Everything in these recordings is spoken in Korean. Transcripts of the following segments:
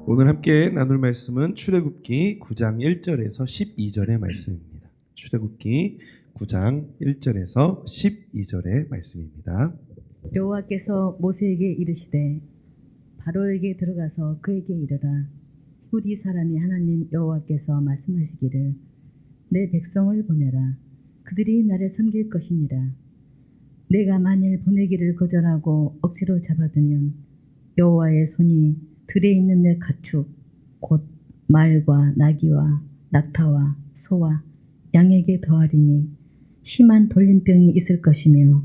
오늘 함께 나눌 말씀은 출애굽기 9장 1절에서 12절의 말씀입니다. 출애굽기 9장 1절에서 12절의 말씀입니다. 여호와께서 모세에게 이르시되 바로에게 들어가서 그에게 이르라. 히브리 사람이 하나님 여호와께서 말씀하시기를 내 백성을 보내라. 그들이 나를 섬길 것이니라. 내가 만일 보내기를 거절하고 억지로 잡아두면 여호와의 손이 들에 있는 내 가축 곧 말과 나귀와 낙타와 소와 양에게 더하리니 심한 돌림병이 있을 것이며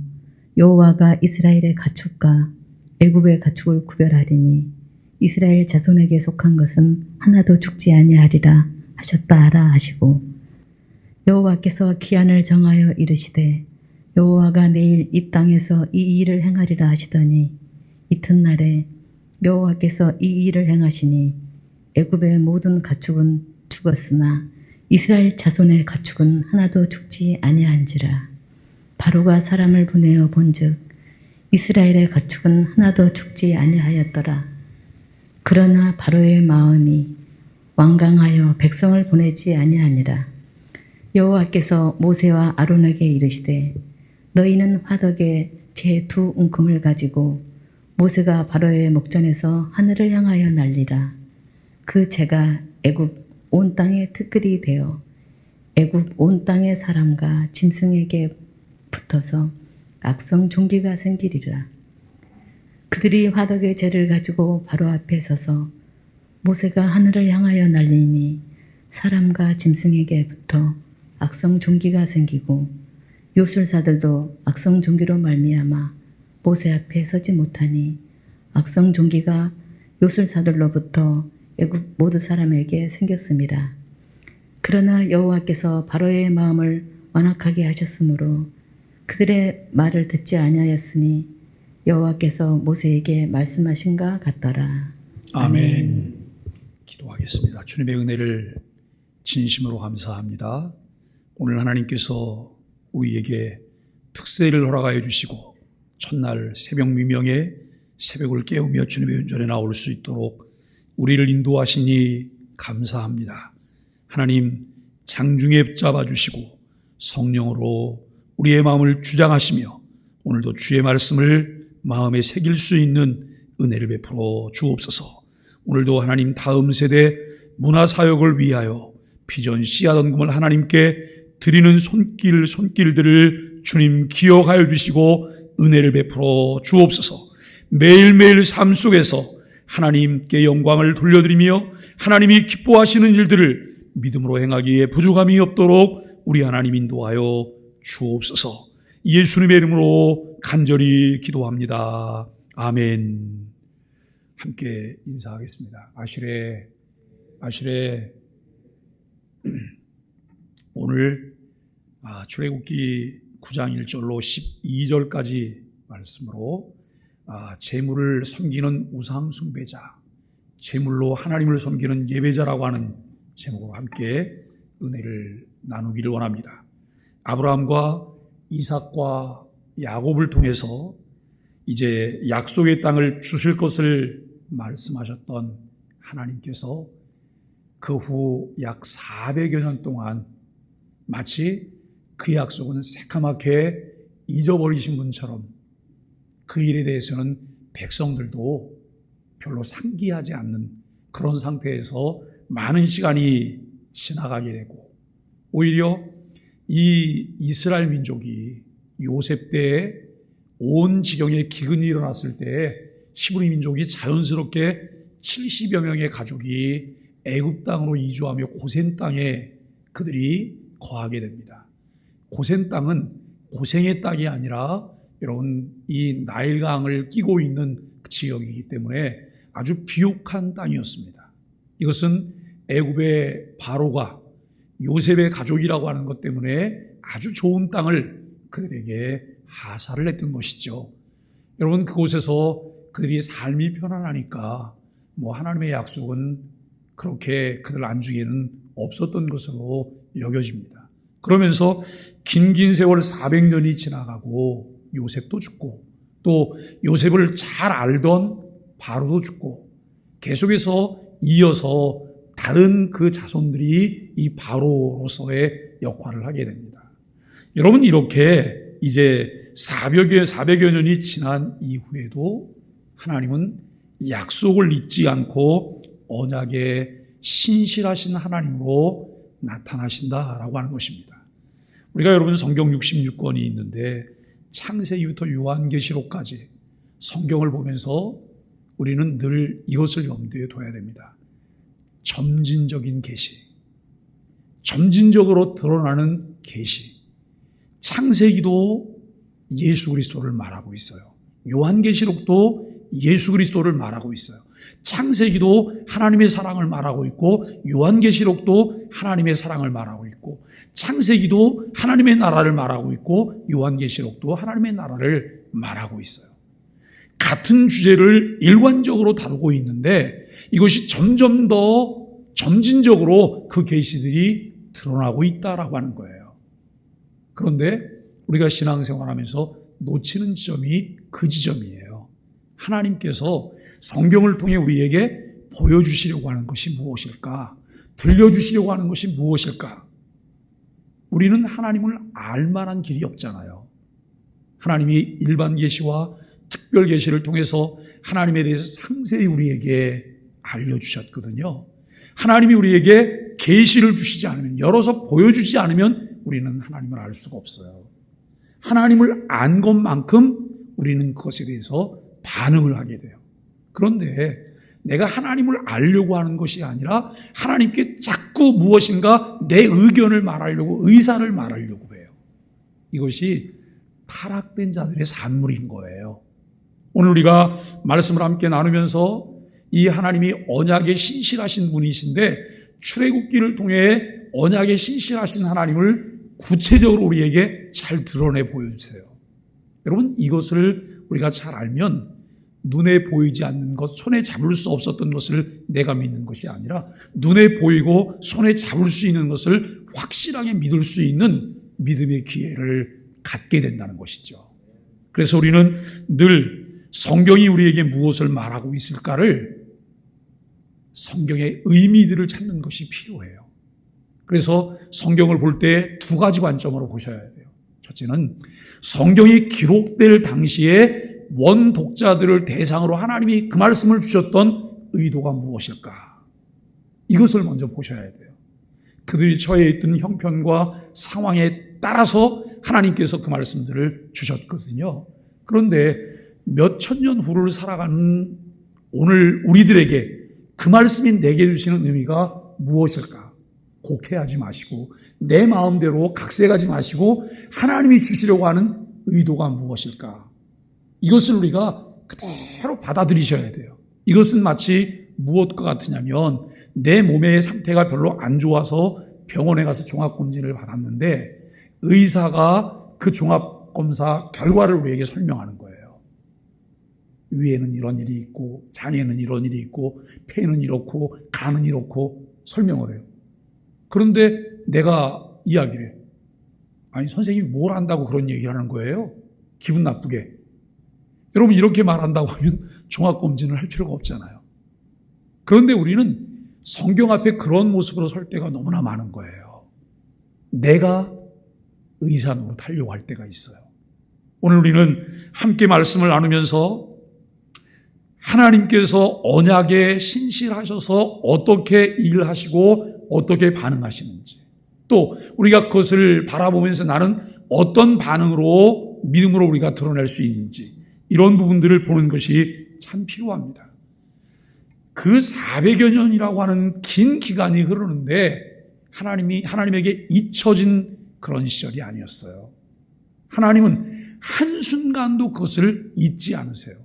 여호와가 이스라엘의 가축과 애굽의 가축을 구별하리니 이스라엘 자손에게 속한 것은 하나도 죽지 아니하리라 하셨다 하라 하시고, 여호와께서 기한을 정하여 이르시되 여호와가 내일 이 땅에서 이 일을 행하리라 하시더니 이튿날에 여호와께서 이 일을 행하시니 애굽의 모든 가축은 죽었으나 이스라엘 자손의 가축은 하나도 죽지 아니한지라. 바로가 사람을 보내어 본즉 이스라엘의 가축은 하나도 죽지 아니하였더라. 그러나 바로의 마음이 완강하여 백성을 보내지 아니하니라. 여호와께서 모세와 아론에게 이르시되 너희는 화덕에 재 2움큼을 가지고 모세가 바로의 목전에서 하늘을 향하여 날리라. 그 재가 애굽 온 땅에 티끌이 되어 애굽 온 땅의 사람과 짐승에게 붙어서 악성 종기가 생기리라. 그들이 화덕의 재를 가지고 바로 앞에 서서 모세가 하늘을 향하여 날리니 사람과 짐승에게 붙어 악성 종기가 생기고 요술사들도 악성 종기로 말미암아 모세 앞에 서지 못하니 악성 종기가 요술사들로부터 애굽 모든 사람에게 생겼음이라. 그러나 여호와께서 바로의 마음을 완악하게 하셨으므로 그들의 말을 듣지 아니하였으니 여호와께서 모세에게 말씀하신가 같더라. 아멘. 기도하겠습니다. 주님의 은혜를 진심으로 감사합니다. 오늘 하나님께서 우리에게 특세를 허락하여 주시고 첫날 새벽 미명에 새벽을 깨우며 주님의 ön전에 나올 수 있도록 우리를 인도하시니 감사합니다. 하나님 장중에 잡아주시고 성령으로 우리의 마음을 주장하시며 오늘도 주의 말씀을 마음에 새길 수 있는 은혜를 베풀어 주옵소서. 오늘도 하나님 다음 세대 문화사역을 위하여 비전 씨앗언금을 하나님께 드리는 손길들을 주님 기억하여 주시고 은혜를 베풀어 주옵소서. 매일매일 삶 속에서 하나님께 영광을 돌려드리며 하나님이 기뻐하시는 일들을 믿음으로 행하기에 부족함이 없도록 우리 하나님 인도하여 주옵소서. 예수님의 이름으로 간절히 기도합니다. 아멘. 함께 인사하겠습니다. 아시레 오늘 출애굽기 9장 1절로 12절까지 말씀으로 재물을 섬기는 우상 숭배자, 재물로 하나님을 섬기는 예배자라고 하는 제목으로 함께 은혜를 나누기를 원합니다. 아브라함과 이삭과 야곱을 통해서 이제 약속의 땅을 주실 것을 말씀하셨던 하나님께서 그 후 약 400여 년 동안 마치 그 약속은 새까맣게 잊어버리신 분처럼 그 일에 대해서는 백성들도 별로 상기하지 않는 그런 상태에서 많은 시간이 지나가게 되고, 오히려 이 이스라엘 민족이 요셉 때에 온 지경에 기근이 일어났을 때 히브리 민족이 자연스럽게 70여 명의 가족이 애굽 땅으로 이주하며 고센 땅에 그들이 거하게 됩니다. 고센 땅은 고생의 땅이 아니라 여러분 이 나일강을 끼고 있는 지역이기 때문에 아주 비옥한 땅이었습니다. 이것은 애굽의 바로가 요셉의 가족이라고 하는 것 때문에 아주 좋은 땅을 그들에게 하사를 했던 것이죠. 여러분 그곳에서 그들이 삶이 편안하니까 하나님의 약속은 그렇게 그들 안중에는 없었던 것으로 여겨집니다. 그러면서 긴 세월 400년이 지나가고 요셉도 죽고 또 요셉을 잘 알던 바로도 죽고 계속해서 이어서 다른 그 자손들이 이 바로로서의 역할을 하게 됩니다. 여러분, 이렇게 이제 400여 년이 지난 이후에도 하나님은 약속을 잊지 않고 언약에 신실하신 하나님으로 나타나신다라고 하는 것입니다. 우리가 여러분 성경 66권이 있는데 창세기부터 요한계시록까지 성경을 보면서 우리는 늘 이것을 염두에 둬야 됩니다. 점진적인 계시, 점진적으로 드러나는 계시. 창세기도 예수 그리스도를 말하고 있어요. 요한계시록도 예수 그리스도를 말하고 있어요. 창세기도 하나님의 사랑을 말하고 있고 요한계시록도 하나님의 사랑을 말하고 있고 창세기도 하나님의 나라를 말하고 있고 요한계시록도 하나님의 나라를 말하고 있어요. 같은 주제를 일관적으로 다루고 있는데 이것이 점점 더 점진적으로 그 계시들이 드러나고 있다라고 하는 거예요. 그런데 우리가 신앙생활하면서 놓치는 지점이 그 지점이에요. 하나님께서 성경을 통해 우리에게 보여주시려고 하는 것이 무엇일까? 들려주시려고 하는 것이 무엇일까? 우리는 하나님을 알 만한 길이 없잖아요. 하나님이 일반 계시와 특별 계시를 통해서 하나님에 대해서 상세히 우리에게 알려주셨거든요. 하나님이 우리에게 계시를 주시지 않으면, 열어서 보여주지 않으면 우리는 하나님을 알 수가 없어요. 하나님을 안 것만큼 우리는 그것에 대해서 반응을 하게 돼요. 그런데 내가 하나님을 알려고 하는 것이 아니라 하나님께 자꾸 무엇인가 내 의견을 말하려고, 의사를 말하려고 해요. 이것이 타락된 자들의 산물인 거예요. 오늘 우리가 말씀을 함께 나누면서 이 하나님이 언약에 신실하신 분이신데 출애굽기를 통해 언약에 신실하신 하나님을 구체적으로 우리에게 잘 드러내 보여주세요. 여러분, 이것을 우리가 잘 알면 눈에 보이지 않는 것, 손에 잡을 수 없었던 것을 내가 믿는 것이 아니라 눈에 보이고 손에 잡을 수 있는 것을 확실하게 믿을 수 있는 믿음의 기회를 갖게 된다는 것이죠. 그래서 우리는 늘 성경이 우리에게 무엇을 말하고 있을까를, 성경의 의미들을 찾는 것이 필요해요. 그래서 성경을 볼 때 두 가지 관점으로 보셔야 돼요. 첫째는 성경이 기록될 당시에 원 독자들을 대상으로 하나님이 그 말씀을 주셨던 의도가 무엇일까? 이것을 먼저 보셔야 돼요. 그들이 처해 있던 형편과 상황에 따라서 하나님께서 그 말씀들을 주셨거든요. 그런데 몇 천 년 후를 살아가는 오늘 우리들에게 그 말씀이 내게 주시는 의미가 무엇일까? 곡해하지 마시고 내 마음대로 각색하지 마시고 하나님이 주시려고 하는 의도가 무엇일까? 이것을 우리가 그대로 받아들이셔야 돼요. 이것은 마치 무엇과 같으냐면 내 몸의 상태가 별로 안 좋아서 병원에 가서 종합검진을 받았는데 의사가 그 종합검사 결과를 우리에게 설명하는 거예요. 위에는 이런 일이 있고 장에는 이런 일이 있고 폐는 이렇고 간은 이렇고 설명을 해요. 그런데 내가 이야기를 해요. 아니, 선생님이 뭘 안다고 그런 얘기를 하는 거예요? 기분 나쁘게. 여러분, 이렇게 말한다고 하면 종합검진을 할 필요가 없잖아요. 그런데 우리는 성경 앞에 그런 모습으로 설 때가 너무나 많은 거예요. 내가 의사 노릇하려고 할 때가 있어요. 오늘 우리는 함께 말씀을 나누면서 하나님께서 언약에 신실하셔서 어떻게 일하시고 어떻게 반응하시는지, 또 우리가 그것을 바라보면서 나는 어떤 반응으로 믿음으로 우리가 드러낼 수 있는지, 이런 부분들을 보는 것이 참 필요합니다. 그 400여 년이라고 하는 긴 기간이 흐르는데 하나님에게 잊혀진 그런 시절이 아니었어요. 하나님은 한순간도 그것을 잊지 않으세요.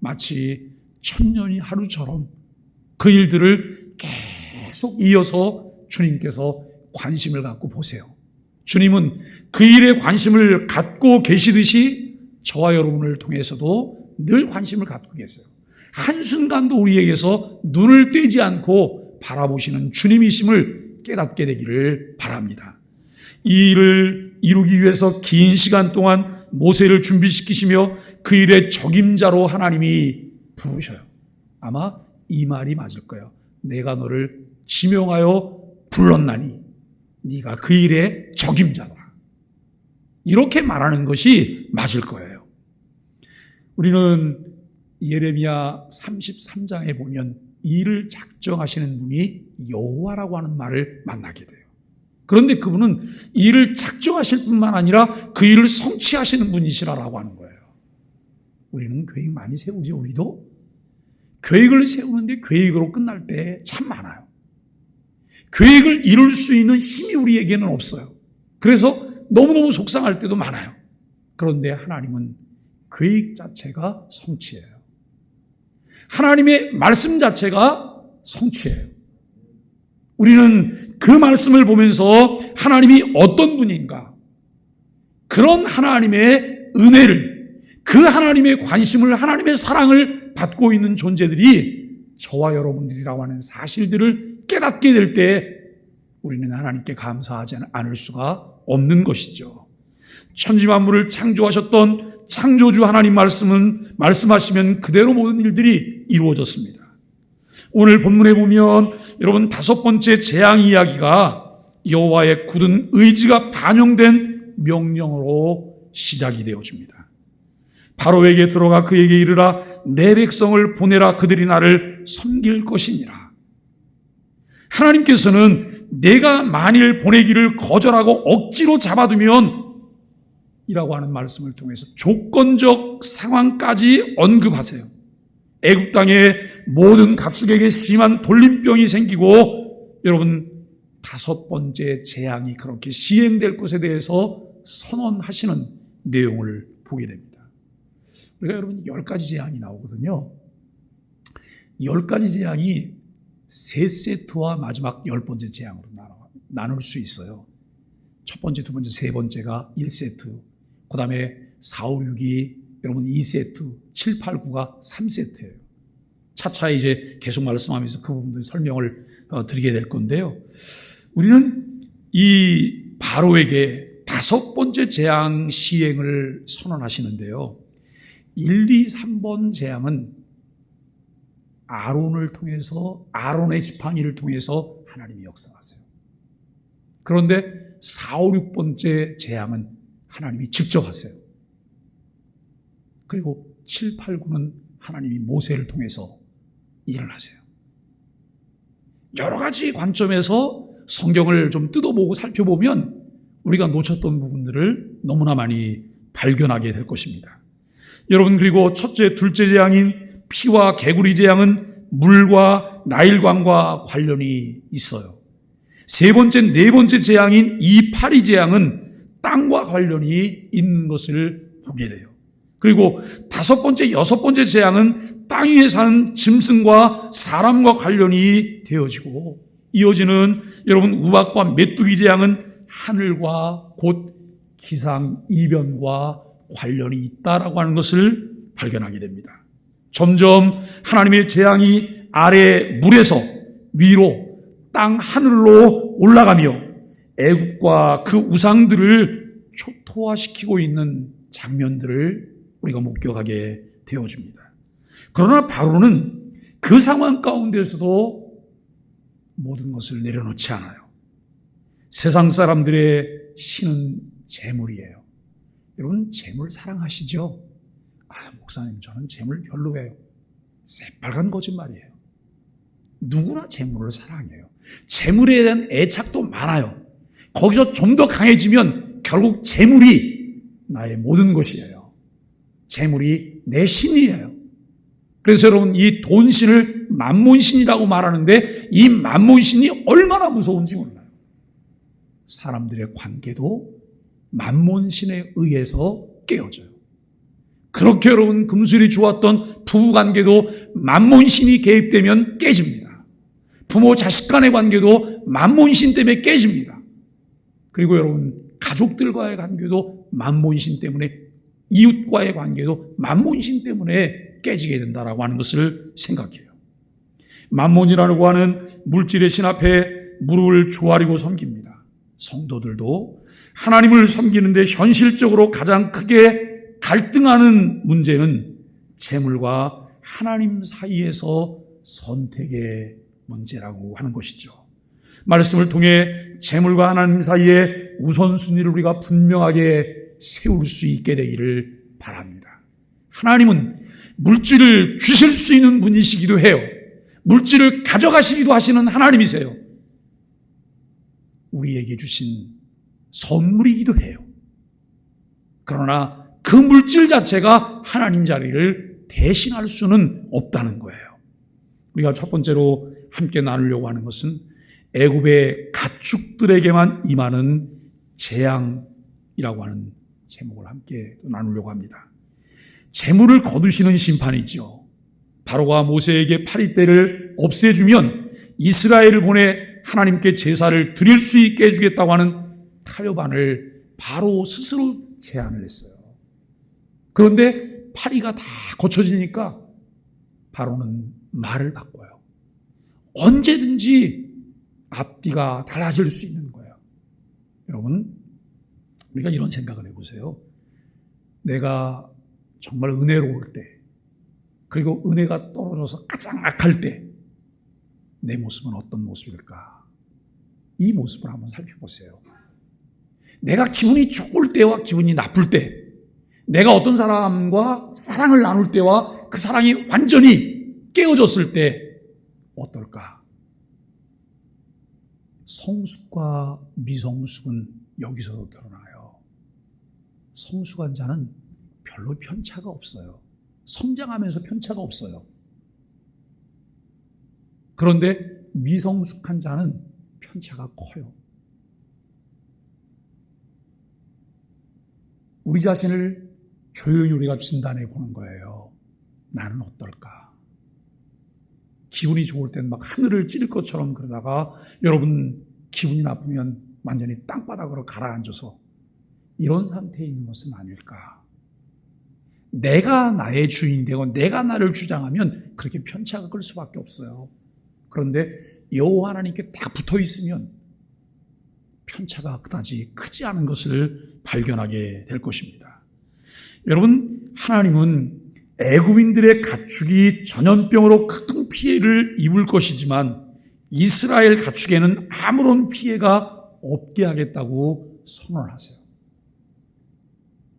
마치 천년이 하루처럼 그 일들을 계속 이어서 주님께서 관심을 갖고 보세요. 주님은 그 일에 관심을 갖고 계시듯이 저와 여러분을 통해서도 늘 관심을 갖고 계세요. 한순간도 우리에게서 눈을 떼지 않고 바라보시는 주님이심을 깨닫게 되기를 바랍니다. 이 일을 이루기 위해서 긴 시간 동안 모세를 준비시키시며 그 일의 적임자로 하나님이 부르셔요. 아마 이 말이 맞을 거예요. 내가 너를 지명하여 불렀나니 네가 그 일의 적임자다. 이렇게 말하는 것이 맞을 거예요. 우리는 예레미야 33장에 보면 일을 작정하시는 분이 여호와라고 하는 말을 만나게 돼요. 그런데 그분은 일을 작정하실 뿐만 아니라 그 일을 성취하시는 분이시라고 하는 거예요. 우리는 계획 많이 세우지. 우리도 계획을 세우는데 계획으로 끝날 때 참 많아요. 계획을 이룰 수 있는 힘이 우리에게는 없어요. 그래서 너무너무 속상할 때도 많아요. 그런데 하나님은 계획 자체가 성취예요. 하나님의 말씀 자체가 성취예요. 우리는 그 말씀을 보면서 하나님이 어떤 분인가, 그런 하나님의 은혜를, 그 하나님의 관심을, 하나님의 사랑을 받고 있는 존재들이 저와 여러분들이라고 하는 사실들을 깨닫게 될 때 우리는 하나님께 감사하지 않을 수가 없는 것이죠. 천지만물을 창조하셨던 창조주 하나님 말씀하시면 그대로 모든 일들이 이루어졌습니다. 오늘 본문에 보면 여러분 5번째 재앙 이야기가 여호와의 굳은 의지가 반영된 명령으로 시작이 되어집니다. 바로에게 들어가 그에게 이르라 내 백성을 보내라 그들이 나를 섬길 것이니라. 하나님께서는 내가 만일 보내기를 거절하고 억지로 잡아두면 이라고 하는 말씀을 통해서 조건적 상황까지 언급하세요. 애굽 땅에 모든 가축에게 심한 돌림병이 생기고 여러분 5번째 재앙이 그렇게 시행될 것에 대해서 선언하시는 내용을 보게 됩니다. 우리가 여러분 10가지 재앙이 나오거든요. 10가지 재앙이 3세트와 마지막 10번째 재앙으로 나눌 수 있어요. 첫 번째, 두 번째, 세 번째가 1세트, 그 다음에 4, 5, 6이 여러분 2세트, 7, 8, 9가 3세트예요. 차차 이제 계속 말씀하면서 그 부분들 설명을 드리게 될 건데요. 우리는 이 바로에게 5번째 재앙 시행을 선언하시는데요. 1, 2, 3번 재앙은 아론을 통해서, 아론의 지팡이를 통해서 하나님이 역사하세요. 그런데 4, 5, 6번째 재앙은 하나님이 직접 하세요. 그리고 7, 8, 9는 하나님이 모세를 통해서 일을 하세요. 여러 가지 관점에서 성경을 좀 뜯어보고 살펴보면 우리가 놓쳤던 부분들을 너무나 많이 발견하게 될 것입니다. 여러분, 그리고 첫째, 둘째 재앙인 피와 개구리 재앙은 물과 나일강과 관련이 있어요. 세 번째, 네 번째 재앙인 이 파리 재앙은 땅과 관련이 있는 것을 보게 돼요. 그리고 5번째, 6번째 재앙은 땅 위에 사는 짐승과 사람과 관련이 되어지고 이어지는 여러분 우박과 메뚜기 재앙은 하늘과 곧 기상 이변과 관련이 있다라고 하는 것을 발견하게 됩니다. 점점 하나님의 재앙이 아래 물에서 위로 땅 하늘로 올라가며 애국과 그 우상들을 초토화시키고 있는 장면들을 우리가 목격하게 되어집니다. 그러나 바로는 그 상황 가운데서도 모든 것을 내려놓지 않아요. 세상 사람들의 신은 재물이에요. 여러분, 재물 사랑하시죠? 목사님, 저는 재물 별로예요. 새빨간 거짓말이에요. 누구나 재물을 사랑해요. 재물에 대한 애착도 많아요. 거기서 좀 더 강해지면 결국 재물이 나의 모든 것이에요. 재물이 내 신이에요. 그래서 여러분, 이 돈신을 만몬신이라고 말하는데 이 만몬신이 얼마나 무서운지 몰라요. 사람들의 관계도 만몬신에 의해서 깨어져요. 그렇게 여러분 금술이 좋았던 부부관계도 만몬신이 개입되면 깨집니다. 부모 자식 간의 관계도 만몬신 때문에 깨집니다. 그리고 여러분 가족들과의 관계도 만몬신 때문에, 이웃과의 관계도 만몬신 때문에 깨지게 된다라고 하는 것을 생각해요. 만몬이라고 하는 물질의 신 앞에 무릎을 조아리고 섬깁니다. 성도들도 하나님을 섬기는데 현실적으로 가장 크게 갈등하는 문제는 재물과 하나님 사이에서 선택의 문제라고 하는 것이죠. 말씀을 통해 재물과 하나님 사이에 우선순위를 우리가 분명하게 세울 수 있게 되기를 바랍니다. 하나님은 물질을 주실 수 있는 분이시기도 해요. 물질을 가져가시기도 하시는 하나님이세요. 우리에게 주신 선물이기도 해요. 그러나 그 물질 자체가 하나님 자리를 대신할 수는 없다는 거예요. 우리가 첫 번째로 함께 나누려고 하는 것은 애굽의 가축들에게만 임하는 재앙이라고 하는 제목을 함께 나누려고 합니다. 재물을 거두시는 심판이죠. 바로가 모세에게 파리떼를 없애주면 이스라엘을 보내 하나님께 제사를 드릴 수 있게 해주겠다고 하는 타협안을 바로 스스로 제안을 했어요. 그런데 파리가 다 거쳐지니까 바로는 말을 바꿔요. 언제든지 앞뒤가 달라질 수 있는 거예요. 여러분, 우리가 이런 생각을 해보세요. 내가 정말 은혜로울 때, 그리고 은혜가 떨어져서 가장 악할 때 내 모습은 어떤 모습일까? 이 모습을 한번 살펴보세요. 내가 기분이 좋을 때와 기분이 나쁠 때, 내가 어떤 사람과 사랑을 나눌 때와 그 사랑이 완전히 깨어졌을 때 어떨까? 성숙과 미성숙은 여기서도 드러나요. 성숙한 자는 별로 편차가 없어요. 성장하면서 편차가 없어요. 그런데 미성숙한 자는 편차가 커요. 우리 자신을 조용히 우리가 진단해 보는 거예요. 나는 어떨까? 기분이 좋을 때는 막 하늘을 찌를 것처럼 그러다가 여러분 기분이 나쁘면 완전히 땅바닥으로 가라앉아서 이런 상태에 있는 것은 아닐까? 내가 나의 주인이 되고 내가 나를 주장하면 그렇게 편차가 클 수밖에 없어요. 그런데 여호와 하나님께 딱 붙어 있으면 편차가 그다지 크지 않은 것을 발견하게 될 것입니다. 여러분, 하나님은 애굽인들의 가축이 전염병으로 큰 피해를 입을 것이지만 이스라엘 가축에는 아무런 피해가 없게 하겠다고 선언하세요.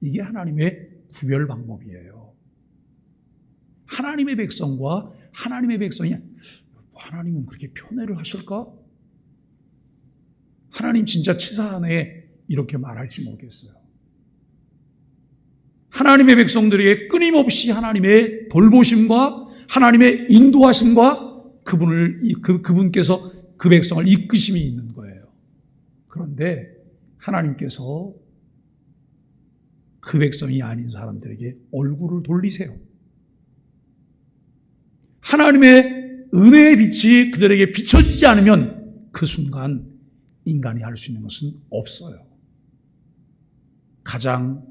이게 하나님의 구별 방법이에요. 하나님의 백성과 하나님의 백성이 하나님은 그렇게 편애를 하실까? 하나님 진짜 치사하네 이렇게 말할지 모르겠어요. 하나님의 백성들에게 끊임없이 하나님의 돌보심과 하나님의 인도하심과 그분께서 그 백성을 이끄심이 있는 거예요. 그런데 하나님께서 그 백성이 아닌 사람들에게 얼굴을 돌리세요. 하나님의 은혜의 빛이 그들에게 비춰지지 않으면 그 순간 인간이 할 수 있는 것은 없어요. 가장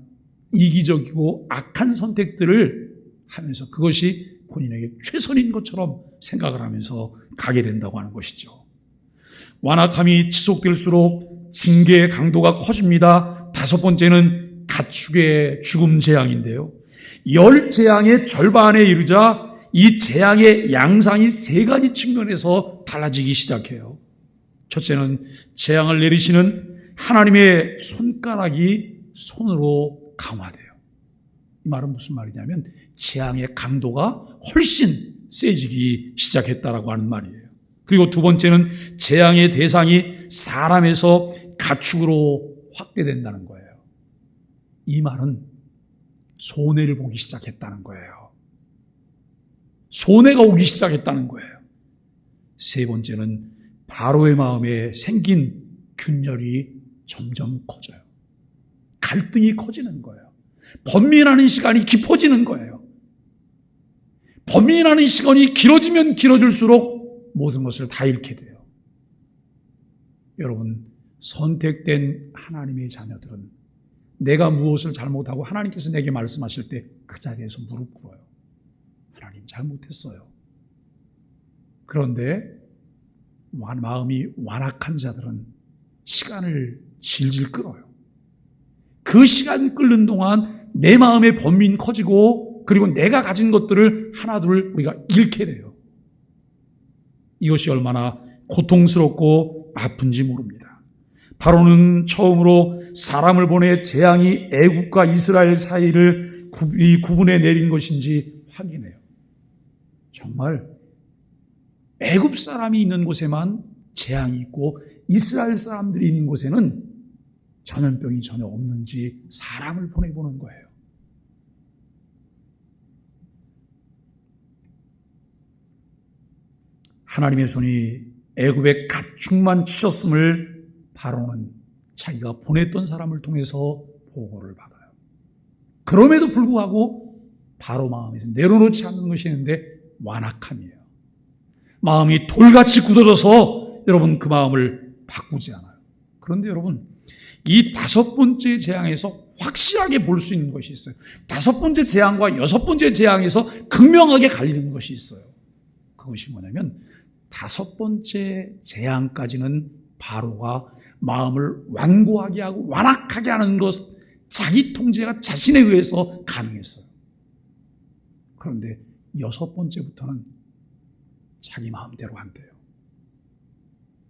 이기적이고 악한 선택들을 하면서 그것이 본인에게 최선인 것처럼 생각을 하면서 가게 된다고 하는 것이죠. 완악함이 지속될수록 징계의 강도가 커집니다. 다섯 번째는 가축의 죽음 재앙인데요. 10재앙의 절반에 이르자 이 재앙의 양상이 세 가지 측면에서 달라지기 시작해요. 첫째는 재앙을 내리시는 하나님의 손가락이 손으로 강화돼요. 이 말은 무슨 말이냐면 재앙의 강도가 훨씬 세지기 시작했다라고 하는 말이에요. 그리고 두 번째는 재앙의 대상이 사람에서 가축으로 확대된다는 거예요. 이 말은 손해를 보기 시작했다는 거예요. 손해가 오기 시작했다는 거예요. 세 번째는 바로의 마음에 생긴 균열이 점점 커져요. 갈등이 커지는 거예요. 번민하는 시간이 깊어지는 거예요. 번민하는 시간이 길어지면 길어질수록 모든 것을 다 잃게 돼요. 여러분, 선택된 하나님의 자녀들은 내가 무엇을 잘못하고 하나님께서 내게 말씀하실 때 그 자리에서 무릎 꿇어요. 하나님 잘못했어요. 그런데 마음이 완악한 자들은 시간을 질질 끌어요. 그 시간 끓는 동안 내 마음의 번민 커지고 그리고 내가 가진 것들을 하나둘 우리가 잃게 돼요. 이것이 얼마나 고통스럽고 아픈지 모릅니다. 바로는 처음으로 사람을 보내 재앙이 애국과 이스라엘 사이를 구분해 내린 것인지 확인해요. 정말 애굽 사람이 있는 곳에만 재앙이 있고 이스라엘 사람들이 있는 곳에는 전염병이 전혀 없는지 사람을 보내보는 거예요. 하나님의 손이 애굽의 가축만 치셨음을 바로는 자기가 보냈던 사람을 통해서 보고를 받아요. 그럼에도 불구하고 바로 마음에서 내려놓지 않는 것이 있는데 완악함이에요. 마음이 돌같이 굳어져서 여러분 그 마음을 바꾸지 않아요. 그런데 여러분 이 5번째 재앙에서 확실하게 볼 수 있는 것이 있어요. 5번째 재앙과 6번째 재앙에서 극명하게 갈리는 것이 있어요. 그것이 뭐냐면 5번째 재앙까지는 바로가 마음을 완고하게 하고 완악하게 하는 것, 자기 통제가 자신에 의해서 가능했어요. 그런데 6번째부터는 자기 마음대로 안 돼요.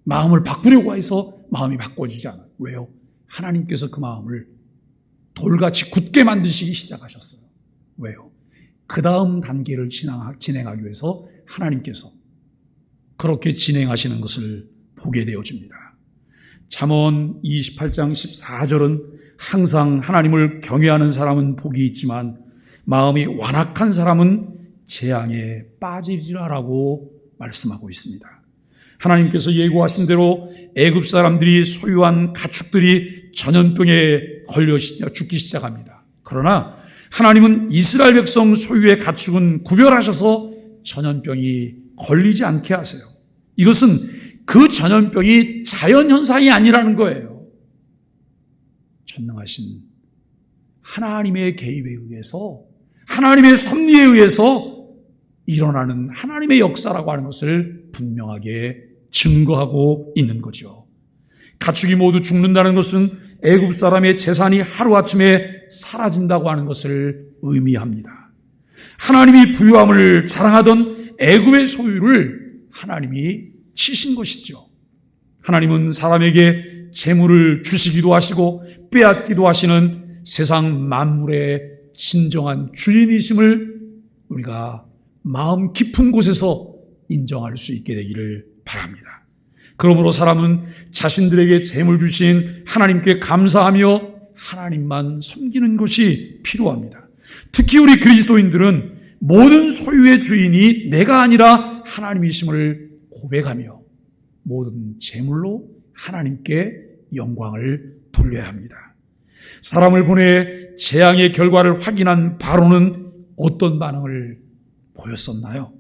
마음을 바꾸려고 해서 마음이 바꿔지지 않아요. 왜요? 하나님께서 그 마음을 돌같이 굳게 만드시기 시작하셨어요. 왜요? 그 다음 단계를 진행하기 위해서 하나님께서 그렇게 진행하시는 것을 보게 되어집니다. 잠언 28장 14절은 항상 하나님을 경외하는 사람은 복이 있지만 마음이 완악한 사람은 재앙에 빠지리라라고 말씀하고 있습니다. 하나님께서 예고하신 대로 애굽 사람들이 소유한 가축들이 전염병에 걸려 죽기 시작합니다. 그러나 하나님은 이스라엘 백성 소유의 가축은 구별하셔서 전염병이 걸리지 않게 하세요. 이것은 그 전염병이 자연현상이 아니라는 거예요. 전능하신 하나님의 개입에 의해서, 하나님의 섭리에 의해서 일어나는 하나님의 역사라고 하는 것을 분명하게 증거하고 있는 거죠. 가축이 모두 죽는다는 것은 애굽 사람의 재산이 하루아침에 사라진다고 하는 것을 의미합니다. 하나님이 부유함을 자랑하던 애굽의 소유를 하나님이 치신 것이죠. 하나님은 사람에게 재물을 주시기도 하시고 빼앗기도 하시는 세상 만물의 진정한 주인이심을 우리가 마음 깊은 곳에서 인정할 수 있게 되기를 바랍니다. 그러므로 사람은 자신들에게 재물 주신 하나님께 감사하며 하나님만 섬기는 것이 필요합니다. 특히 우리 그리스도인들은 모든 소유의 주인이 내가 아니라 하나님이심을 고백하며 모든 재물로 하나님께 영광을 돌려야 합니다. 사람을 보내 재앙의 결과를 확인한 바로는 어떤 반응을 보였었나요?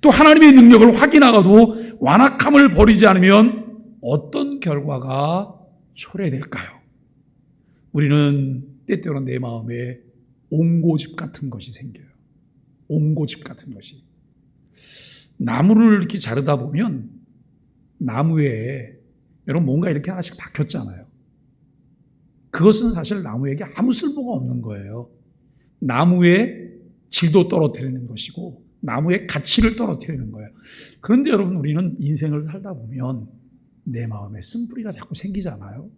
또 하나님의 능력을 확인하고도 완악함을 버리지 않으면 어떤 결과가 초래될까요? 우리는 때때로 내 마음에 옹고집 같은 것이 생겨요. 옹고집 같은 것이. 나무를 이렇게 자르다 보면 나무에 여러분 뭔가 이렇게 하나씩 박혔잖아요. 그것은 사실 나무에게 아무 쓸모가 없는 거예요. 나무의 질도 떨어뜨리는 것이고 나무의 가치를 떨어뜨리는 거예요. 그런데 여러분 우리는 인생을 살다 보면 내 마음에 쓴뿌리가 자꾸 생기잖아요.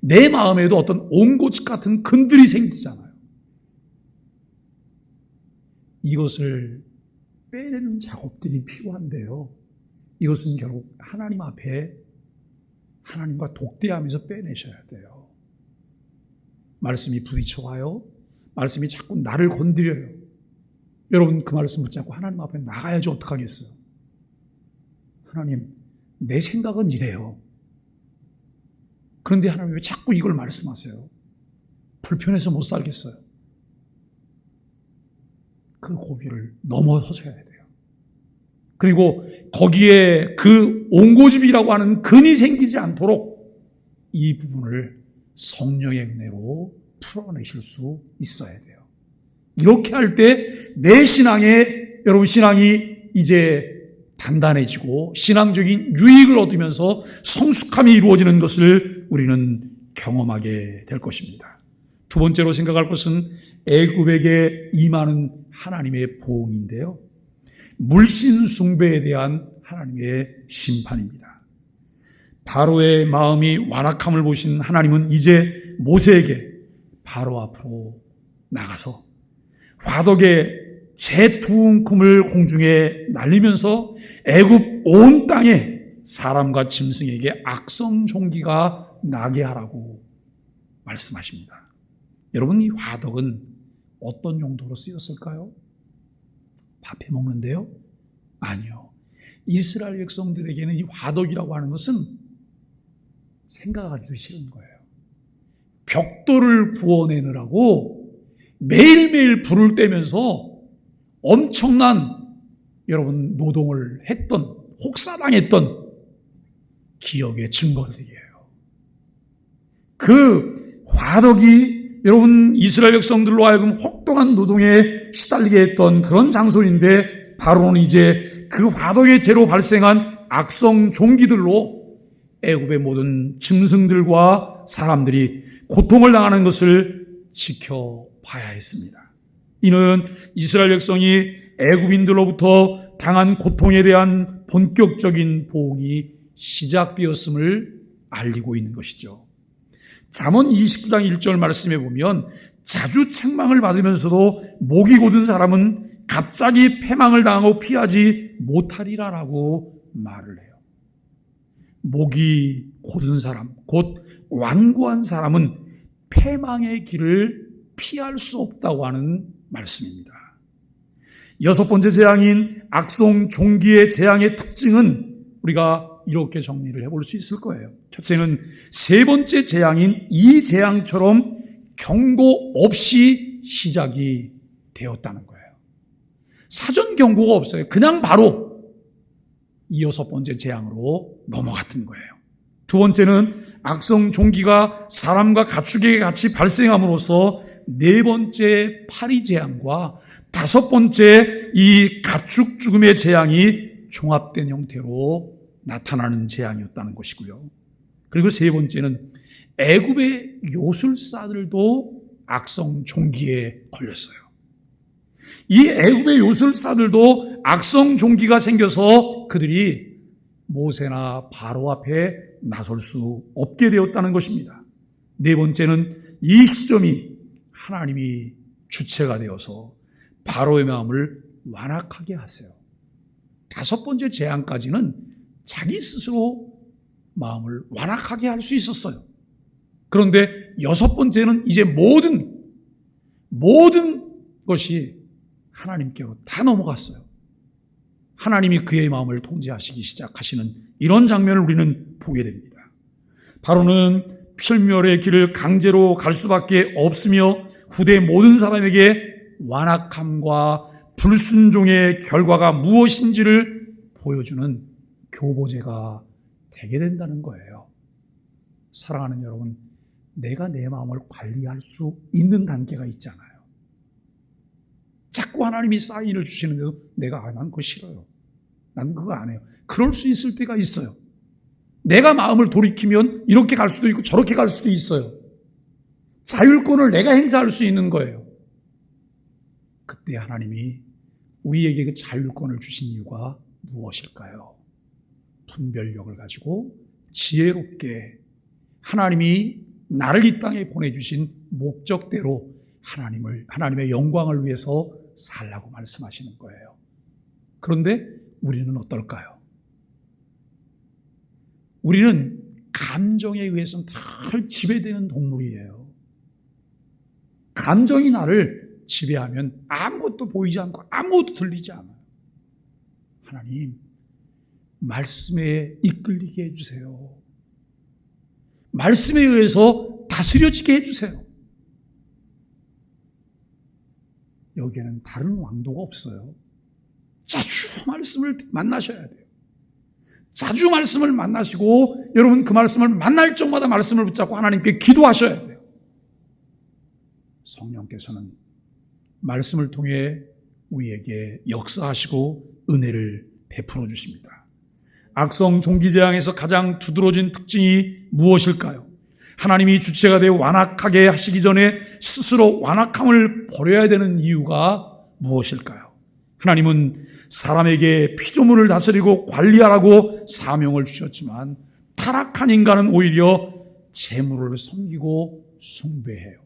내 마음에도 어떤 옹고집 같은 근들이 생기잖아요. 이것을 빼내는 작업들이 필요한데요. 이것은 결국 하나님 앞에 하나님과 독대하면서 빼내셔야 돼요. 말씀이 부딪혀와요. 말씀이 자꾸 나를 건드려요. 여러분 그 말씀 붙잡고 하나님 앞에 나가야지 어떡하겠어요. 하나님 내 생각은 이래요. 그런데 하나님 왜 자꾸 이걸 말씀하세요? 불편해서 못 살겠어요. 그 고비를 넘어서셔야 돼요. 그리고 거기에 그 옹고집이라고 하는 근이 생기지 않도록 이 부분을 성령의 은혜로 풀어내실 수 있어야 돼요. 이렇게 할 때 내 여러분 신앙이 이제 단단해지고 신앙적인 유익을 얻으면서 성숙함이 이루어지는 것을 우리는 경험하게 될 것입니다. 두 번째로 생각할 것은 애굽에게 임하는 하나님의 보응인데요. 물신 숭배에 대한 하나님의 심판입니다. 바로의 마음이 완악함을 보신 하나님은 이제 모세에게 바로 앞으로 나가서 화덕의 재 두 움큼을 공중에 날리면서 애굽 온 땅에 사람과 짐승에게 악성 종기가 나게 하라고 말씀하십니다. 여러분, 이 화덕은 어떤 용도로 쓰였을까요? 밥해 먹는데요? 아니요. 이스라엘 백성들에게는 이 화덕이라고 하는 것은 생각하기도 싫은 거예요. 벽돌을 구워내느라고 매일매일 불을 떼면서 엄청난 여러분 노동을 했던, 혹사당했던 기억의 증거들이에요. 그 화덕이 여러분 이스라엘 백성들로 하여금 혹독한 노동에 시달리게 했던 그런 장소인데, 바로는 이제 그 화덕의 재로 발생한 악성 종기들로 애굽의 모든 짐승들과 사람들이 고통을 당하는 것을 지켜봐야 했습니다. 이는 이스라엘 백성이 애굽인들로부터 당한 고통에 대한 본격적인 보응이 시작되었음을 알리고 있는 것이죠. 잠언 29장 1절 말씀에 보면 자주 책망을 받으면서도 목이 곧은 사람은 갑자기 패망을 당하고 피하지 못하리라라고 말을 해요. 목이 곧은 사람, 곧 완고한 사람은 패망의 길을 피할 수 없다고 하는 말씀입니다. 여섯 번째 재앙인 악성 종기의 재앙의 특징은 우리가 이렇게 정리를 해볼 수 있을 거예요. 첫째는 세 번째 재앙인 이 재앙처럼 경고 없이 시작이 되었다는 거예요. 사전 경고가 없어요. 그냥 바로 이 여섯 번째 재앙으로 넘어갔던 거예요. 두 번째는 악성 종기가 사람과 가축에게 같이 발생함으로써 네 번째 파리 재앙과 다섯 번째 이 가축 죽음의 재앙이 종합된 형태로 나타나는 재앙이었다는 것이고요. 그리고 세 번째는 애굽의 요술사들도 악성 종기에 걸렸어요. 이 애굽의 요술사들도 악성 종기가 생겨서 그들이 모세나 바로 앞에 나설 수 없게 되었다는 것입니다. 네 번째는 이 시점이 하나님이 주체가 되어서 바로의 마음을 완악하게 하세요. 다섯 번째 재앙까지는 자기 스스로 마음을 완악하게 할 수 있었어요. 그런데 여섯 번째는 이제 모든 것이 하나님께로 다 넘어갔어요. 하나님이 그의 마음을 통제하시기 시작하시는 이런 장면을 우리는 보게 됩니다. 바로는 필멸의 길을 강제로 갈 수밖에 없으며 후대 모든 사람에게 완악함과 불순종의 결과가 무엇인지를 보여주는 교보제가 되게 된다는 거예요. 사랑하는 여러분, 내가 내 마음을 관리할 수 있는 단계가 있잖아요. 자꾸 하나님이 사인을 주시는데도 내가 난 그거 싫어요. 난 그거 안 해요. 그럴 수 있을 때가 있어요. 내가 마음을 돌이키면 이렇게 갈 수도 있고 저렇게 갈 수도 있어요. 자율권을 내가 행사할 수 있는 거예요. 그때 하나님이 우리에게 그 자율권을 주신 이유가 무엇일까요? 분별력을 가지고 지혜롭게 하나님이 나를 이 땅에 보내주신 목적대로 하나님의 영광을 위해서 살라고 말씀하시는 거예요. 그런데 우리는 어떨까요? 우리는 감정에 의해서는 늘 지배되는 동물이에요. 감정이 나를 지배하면 아무것도 보이지 않고 아무것도 들리지 않아요. 하나님, 말씀에 이끌리게 해주세요. 말씀에 의해서 다스려지게 해주세요. 여기에는 다른 왕도가 없어요. 자주 말씀을 만나셔야 돼요. 자주 말씀을 만나시고 여러분 그 말씀을 만날 적마다 말씀을 붙잡고 하나님께 기도하셔야 돼요. 성령께서는 말씀을 통해 우리에게 역사하시고 은혜를 베풀어 주십니다. 악성 종기재앙에서 가장 두드러진 특징이 무엇일까요? 하나님이 주체가 되어 완악하게 하시기 전에 스스로 완악함을 버려야 되는 이유가 무엇일까요? 하나님은 사람에게 피조물을 다스리고 관리하라고 사명을 주셨지만 타락한 인간은 오히려 재물을 섬기고 숭배해요.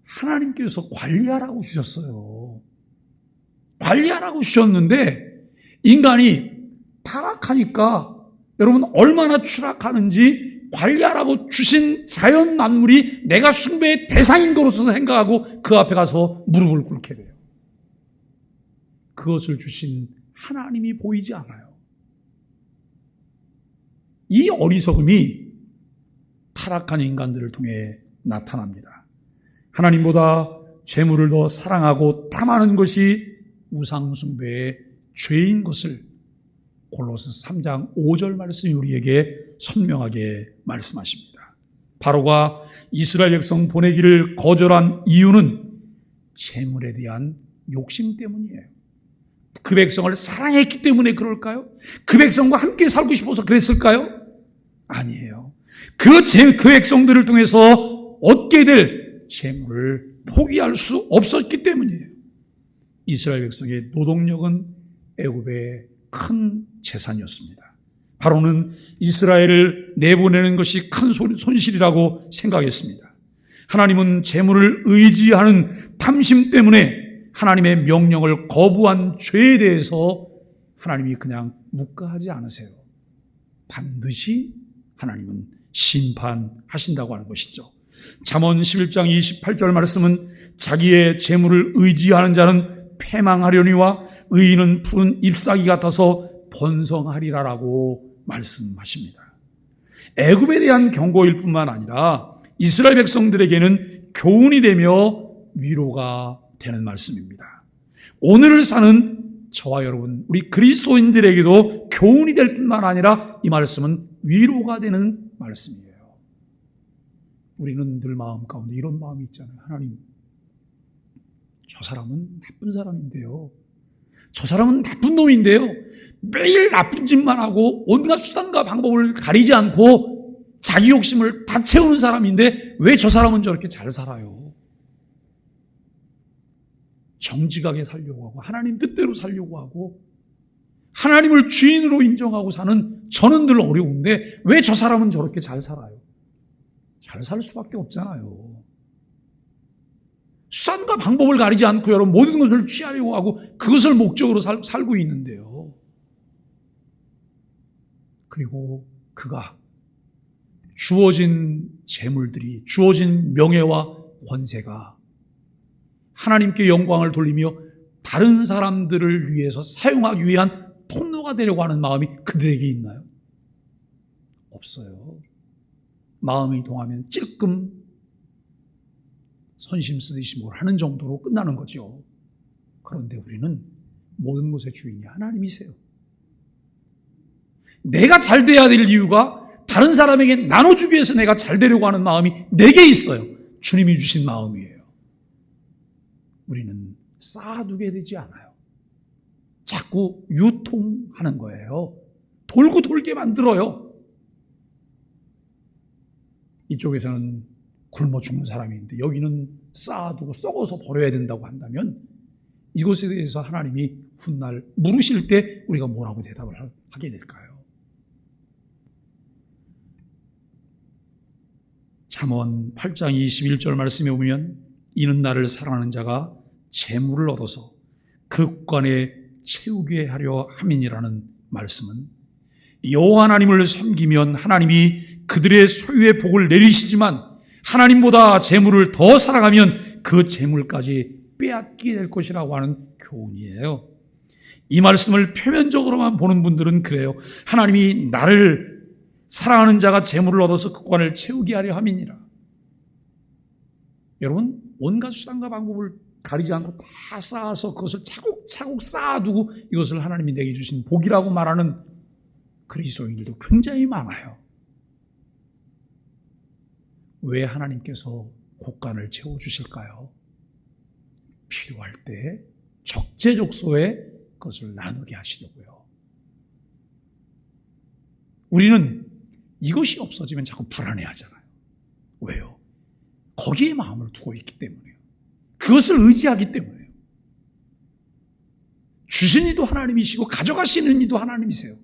하나님께서 관리하라고 주셨어요. 관리하라고 주셨는데 인간이 타락하니까 여러분 얼마나 추락하는지 관리하라고 주신 자연 만물이 내가 숭배의 대상인 거로서 생각하고 그 앞에 가서 무릎을 꿇게 돼요. 그것을 주신 하나님이 보이지 않아요. 이 어리석음이 타락한 인간들을 통해 나타납니다. 하나님보다 재물을 더 사랑하고 탐하는 것이 우상숭배의 죄인 것을 골로새 3장 5절 말씀이 우리에게 선명하게 말씀하십니다. 바로가 이스라엘 백성 보내기를 거절한 이유는 재물에 대한 욕심 때문이에요. 그 백성을 사랑했기 때문에 그럴까요? 그 백성과 함께 살고 싶어서 그랬을까요? 아니에요. 그 백성들을 통해서 얻게 될 재물을 포기할 수 없었기 때문이에요. 이스라엘 백성의 노동력은 애굽의 큰 재산이었습니다. 바로는 이스라엘을 내보내는 것이 큰 손실이라고 생각했습니다. 하나님은 재물을 의지하는 탐심 때문에 하나님의 명령을 거부한 죄에 대해서 하나님이 그냥 묵과하지 않으세요. 반드시 하나님은 심판하신다고 하는 것이죠. 잠언 11장 28절 말씀은 자기의 재물을 의지하는 자는 패망하려니와 의인은 푸른 잎사귀 같아서 번성하리라라고 말씀하십니다. 애굽에 대한 경고일 뿐만 아니라 이스라엘 백성들에게는 교훈이 되며 위로가 되는 말씀입니다. 오늘을 사는 저와 여러분, 우리 그리스도인들에게도 교훈이 될 뿐만 아니라 이 말씀은 위로가 되는 말씀이에요. 우리는 늘 마음 가운데 이런 마음이 있잖아요. 하나님, 저 사람은 나쁜 사람인데요. 저 사람은 나쁜 놈인데요. 매일 나쁜 짓만 하고 온갖 수단과 방법을 가리지 않고 자기 욕심을 다 채우는 사람인데 왜 저 사람은 저렇게 잘 살아요? 정직하게 살려고 하고 하나님 뜻대로 살려고 하고 하나님을 주인으로 인정하고 사는 저는 늘 어려운데 왜 저 사람은 저렇게 잘 살아요? 잘 살 수밖에 없잖아요. 수단과 방법을 가리지 않고 여러분 모든 것을 취하려고 하고 그것을 목적으로 살고 있는데요. 그리고 그가 주어진 재물들이, 주어진 명예와 권세가 하나님께 영광을 돌리며 다른 사람들을 위해서 사용하기 위한 통로가 되려고 하는 마음이 그들에게 있나요? 없어요. 마음이 동하면 찔끔 선심 쓰듯이 뭘 하는 정도로 끝나는 거죠. 그런데 우리는 모든 것의 주인이 하나님이세요. 내가 잘 돼야 될 이유가 다른 사람에게 나눠주기 위해서 내가 잘 되려고 하는 마음이 내게 있어요. 주님이 주신 마음이에요. 우리는 쌓아두게 되지 않아요. 자꾸 유통하는 거예요. 돌고 돌게 만들어요. 이쪽에서는 굶어 죽는 사람이 있는데 여기는 쌓아두고 썩어서 버려야 된다고 한다면 이것에 대해서 하나님이 훗날 물으실 때 우리가 뭐라고 대답을 하게 될까요? 잠언 8장 21절 말씀에 보면 이는 나를 사랑하는 자가 재물을 얻어서 그 국간에 채우게 하려 함이니라는 말씀은 여호와 하나님을 섬기면 하나님이 그들의 소유의 복을 내리시지만 하나님보다 재물을 더 사랑하면 그 재물까지 빼앗게 될 것이라고 하는 교훈이에요. 이 말씀을 표면적으로만 보는 분들은 그래요. 하나님이 나를 사랑하는 자가 재물을 얻어서 그 관을 채우게 하려 함이니라. 여러분, 온갖 수단과 방법을 가리지 않고 다 쌓아서 그것을 차곡차곡 쌓아두고 이것을 하나님이 내게 주신 복이라고 말하는 그리스도인들도 굉장히 많아요. 왜 하나님께서 곳간을 채워주실까요? 필요할 때 적재적소에 그것을 나누게 하시려고요. 우리는 이것이 없어지면 자꾸 불안해하잖아요. 왜요? 거기에 마음을 두고 있기 때문에요. 그것을 의지하기 때문에요. 주신 이도 하나님이시고 가져가시는 이도 하나님이세요.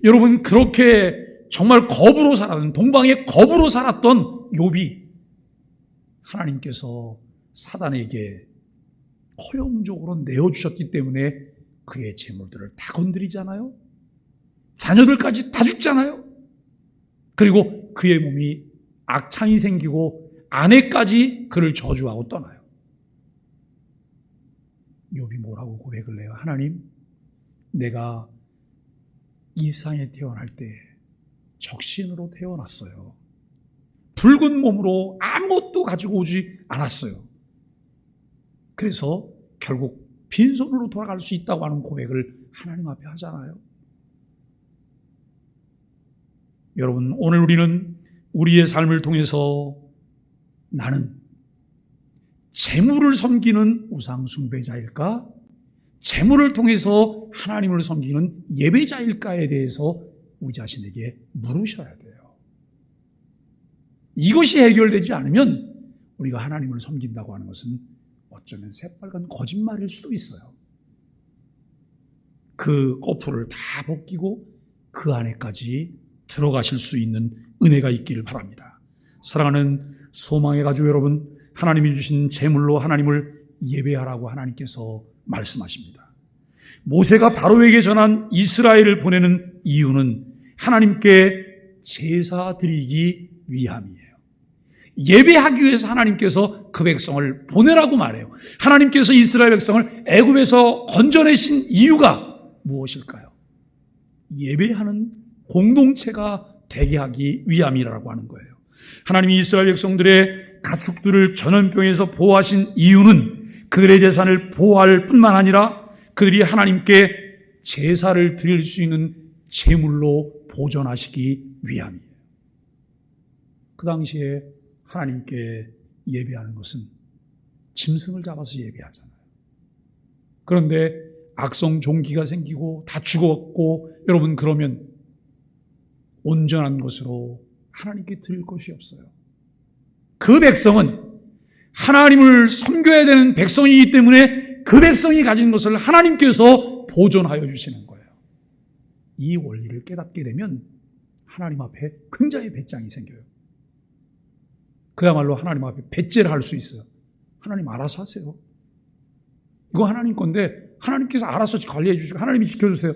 여러분, 그렇게 정말 겁으로 살았던, 동방의 겁으로 살았던 욥이 하나님께서 사단에게 허용적으로 내어주셨기 때문에 그의 재물들을 다 건드리잖아요. 자녀들까지 다 죽잖아요. 그리고 그의 몸이 악창이 생기고 아내까지 그를 저주하고 떠나요. 욥이 뭐라고 고백을 해요? 하나님, 내가 이 세상에 태어날 때 적신으로 태어났어요. 붉은 몸으로 아무것도 가지고 오지 않았어요. 그래서 결국 빈손으로 돌아갈 수 있다고 하는 고백을 하나님 앞에 하잖아요. 여러분, 오늘 우리는 우리의 삶을 통해서 나는 재물을 섬기는 우상 숭배자일까? 재물을 통해서 하나님을 섬기는 예배자일까에 대해서 우리 자신에게 물으셔야 돼요. 이것이 해결되지 않으면 우리가 하나님을 섬긴다고 하는 것은 어쩌면 새빨간 거짓말일 수도 있어요. 그 거풀을 다 벗기고 그 안에까지 들어가실 수 있는 은혜가 있기를 바랍니다. 사랑하는 소망의 가족 여러분, 하나님이 주신 재물로 하나님을 예배하라고 하나님께서 말씀하십니다. 모세가 바로에게 전한 이스라엘을 보내는 이유는 하나님께 제사 드리기 위함이에요. 예배하기 위해서 하나님께서 그 백성을 보내라고 말해요. 하나님께서 이스라엘 백성을 애굽에서 건져내신 이유가 무엇일까요? 예배하는 공동체가 되게 하기 위함이라고 하는 거예요. 하나님이 이스라엘 백성들의 가축들을 전염병에서 보호하신 이유는 그들의 재산을 보호할 뿐만 아니라 그들이 하나님께 제사를 드릴 수 있는 제물로 보존하시기 위함이에요. 그 당시에 하나님께 예배하는 것은 짐승을 잡아서 예배하잖아요. 그런데 악성 종기가 생기고 다 죽었고, 여러분, 그러면 온전한 것으로 하나님께 드릴 것이 없어요. 그 백성은 하나님을 섬겨야 되는 백성이기 때문에 그 백성이 가진 것을 하나님께서 보존하여 주시는 거예요. 이 원리를 깨닫게 되면 하나님 앞에 굉장히 배짱이 생겨요. 그야말로 하나님 앞에 배째를 할 수 있어요. 하나님 알아서 하세요. 이거 하나님 건데 하나님께서 알아서 관리해 주시고 하나님이 지켜주세요.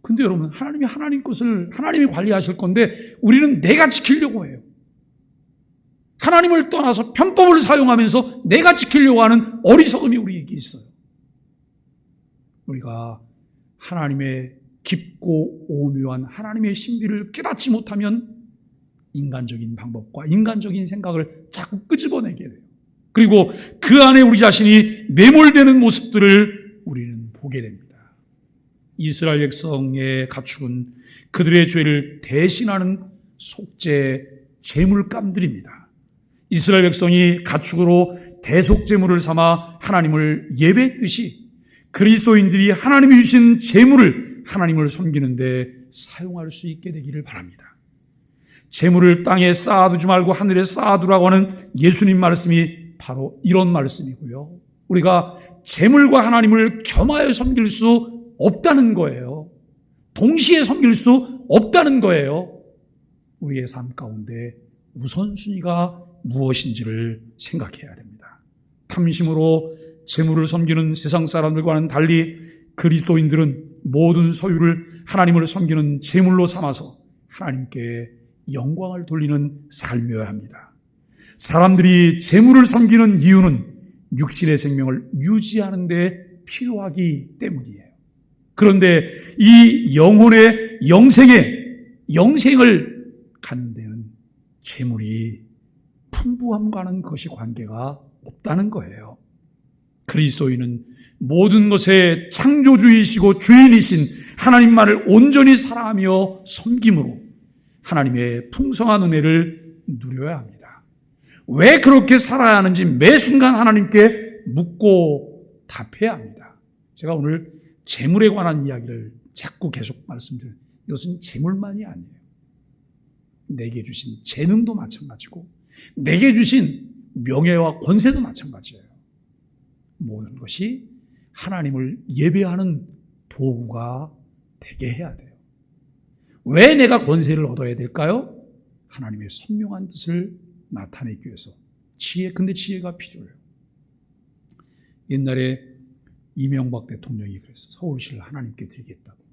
근데 여러분, 하나님이 하나님 것을 하나님이 관리하실 건데 우리는 내가 지키려고 해요. 하나님을 떠나서 편법을 사용하면서 내가 지키려고 하는 어리석음이 우리에게 있어요. 우리가 하나님의 깊고 오묘한 하나님의 신비를 깨닫지 못하면 인간적인 방법과 인간적인 생각을 자꾸 끄집어내게 돼요. 그리고 그 안에 우리 자신이 매몰되는 모습들을 우리는 보게 됩니다. 이스라엘 백성의 가축은 그들의 죄를 대신하는 속죄 제물감들입니다. 이스라엘 백성이 가축으로 대속제물을 삼아 하나님을 예배했듯이 그리스도인들이 하나님이 주신 제물을 하나님을 섬기는 데 사용할 수 있게 되기를 바랍니다. 제물을 땅에 쌓아두지 말고 하늘에 쌓아두라고 하는 예수님 말씀이 바로 이런 말씀이고요. 우리가 제물과 하나님을 겸하여 섬길 수 없다는 거예요. 동시에 섬길 수 없다는 거예요. 우리의 삶 가운데 우선순위가 무엇인지를 생각해야 됩니다. 탐심으로 제물을 섬기는 세상 사람들과는 달리 그리스도인들은 모든 소유를 하나님을 섬기는 제물로 삼아서 하나님께 영광을 돌리는 삶이어야 합니다. 사람들이 제물을 섬기는 이유는 육신의 생명을 유지하는 데 필요하기 때문이에요. 그런데 이 영혼의 영생을 갖는 데는 제물이 풍부함과는 그것이 관계가 없다는 거예요. 그리스도인은 모든 것의 창조주이시고 주인이신 하나님만을 온전히 사랑하며 섬김으로 하나님의 풍성한 은혜를 누려야 합니다. 왜 그렇게 살아야 하는지 매 순간 하나님께 묻고 답해야 합니다. 제가 오늘 재물에 관한 이야기를 자꾸 계속 말씀드려요. 이것은 재물만이 아니에요. 내게 주신 재능도 마찬가지고 내게 주신 명예와 권세도 마찬가지예요. 모든 것이 하나님을 예배하는 도구가 되게 해야 돼요. 왜 내가 권세를 얻어야 될까요? 하나님의 선명한 뜻을 나타내기 위해서. 근데 지혜가 필요해요. 옛날에 이명박 대통령이 그랬어. 서울시를 하나님께 드리겠다고.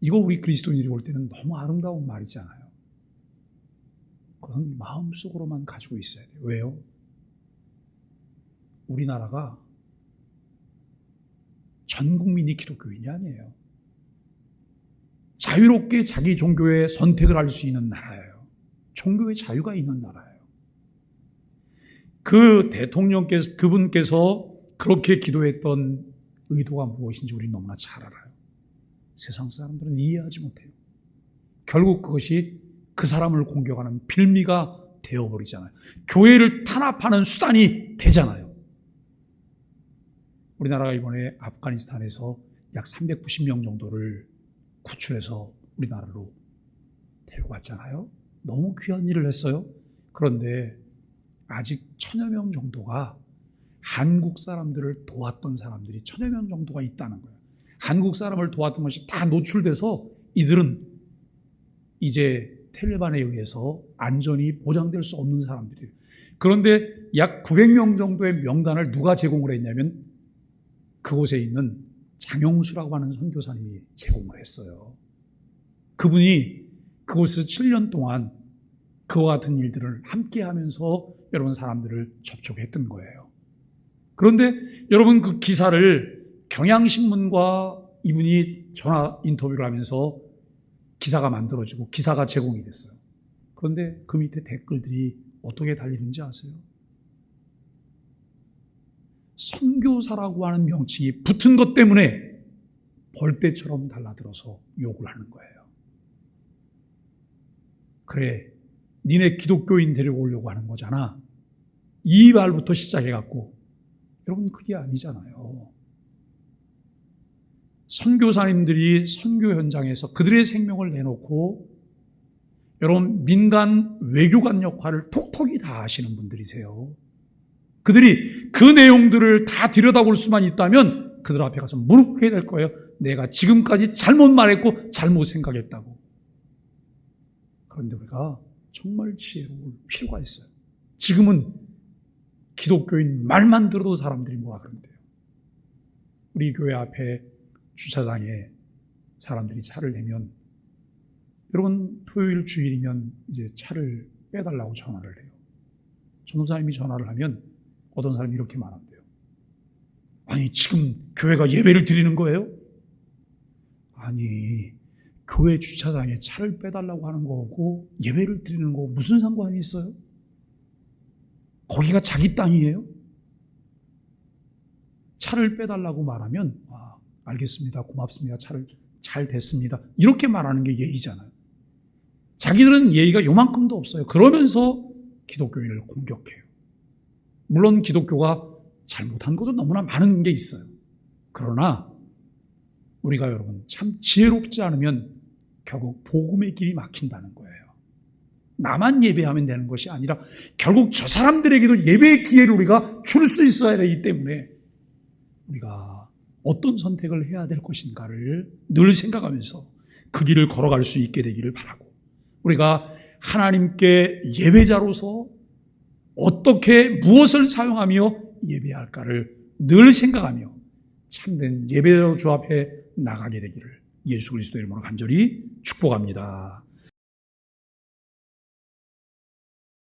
이거 우리 그리스도인들이 볼 때는 너무 아름다운 말이잖아요. 그건 마음속으로만 가지고 있어야 돼요. 왜요? 우리나라가 전 국민이 기독교인이 아니에요. 자유롭게 자기 종교의 선택을 할 수 있는 나라예요. 종교의 자유가 있는 나라예요. 그 대통령께서, 그분께서 그렇게 기도했던 의도가 무엇인지 우리는 너무나 잘 알아요. 세상 사람들은 이해하지 못해요. 결국 그것이 그 사람을 공격하는 빌미가 되어버리잖아요. 교회를 탄압하는 수단이 되잖아요. 우리나라가 이번에 아프가니스탄에서 약 390명 정도를 구출해서 우리나라로 데리고 왔잖아요. 너무 귀한 일을 했어요. 그런데 아직 1000여 명 정도가 한국 사람들을 도왔던 사람들이 1000여 명 정도가 있다는 거예요. 한국 사람을 도왔던 것이 다 노출돼서 이들은 이제 텔레반에 의해서 안전이 보장될 수 없는 사람들이에요. 그런데 약 900명 정도의 명단을 누가 제공을 했냐면 그곳에 있는 장용수라고 하는 선교사님이 제공을 했어요. 그분이 그곳에서 7년 동안 그와 같은 일들을 함께 하면서 여러분 사람들을 접촉했던 거예요. 그런데 여러분 그 기사를 경향신문과 이분이 전화 인터뷰를 하면서 기사가 만들어지고 기사가 제공이 됐어요. 그런데 그 밑에 댓글들이 어떻게 달리는지 아세요? 선교사라고 하는 명칭이 붙은 것 때문에 벌떼처럼 달라들어서 욕을 하는 거예요. 그래, 니네 기독교인 데리고 오려고 하는 거잖아. 이 말부터 시작해갖고 여러분 그게 아니잖아요. 선교사님들이 선교 현장에서 그들의 생명을 내놓고 여러분 민간 외교관 역할을 톡톡히 다 하시는 분들이세요. 그들이 그 내용들을 다 들여다볼 수만 있다면 그들 앞에 가서 무릎 꿇어야 될 거예요. 내가 지금까지 잘못 말했고 잘못 생각했다고. 그런데 우리가 정말 지혜로울 필요가 있어요. 지금은 기독교인 말만 들어도 사람들이 뭐라 그런대요. 우리 교회 앞에 주차장에 사람들이 차를 내면 여러분 토요일 주일이면 이제 차를 빼달라고 전화를 해요. 전도사님이 전화를 하면 어떤 사람이 이렇게 말한대요. 아니 지금 교회가 예배를 드리는 거예요? 아니 교회 주차장에 차를 빼달라고 하는 거고 예배를 드리는 거 무슨 상관이 있어요? 거기가 자기 땅이에요? 차를 빼달라고 말하면 알겠습니다. 고맙습니다. 차를 잘 됐습니다. 이렇게 말하는 게 예의잖아요. 자기들은 예의가 요만큼도 없어요. 그러면서 기독교인을 공격해요. 물론 기독교가 잘못한 것도 너무나 많은 게 있어요. 그러나 우리가 여러분 참 지혜롭지 않으면 결국 복음의 길이 막힌다는 거예요. 나만 예배하면 되는 것이 아니라 결국 저 사람들에게도 예배의 기회를 우리가 줄 수 있어야 되기 때문에 우리가 어떤 선택을 해야 될 것인가를 늘 생각하면서 그 길을 걸어갈 수 있게 되기를 바라고 우리가 하나님께 예배자로서 어떻게 무엇을 사용하며 예배할까를 늘 생각하며 참된 예배자로 주 앞에 나가게 되기를 예수 그리스도의 이름으로 간절히 축복합니다.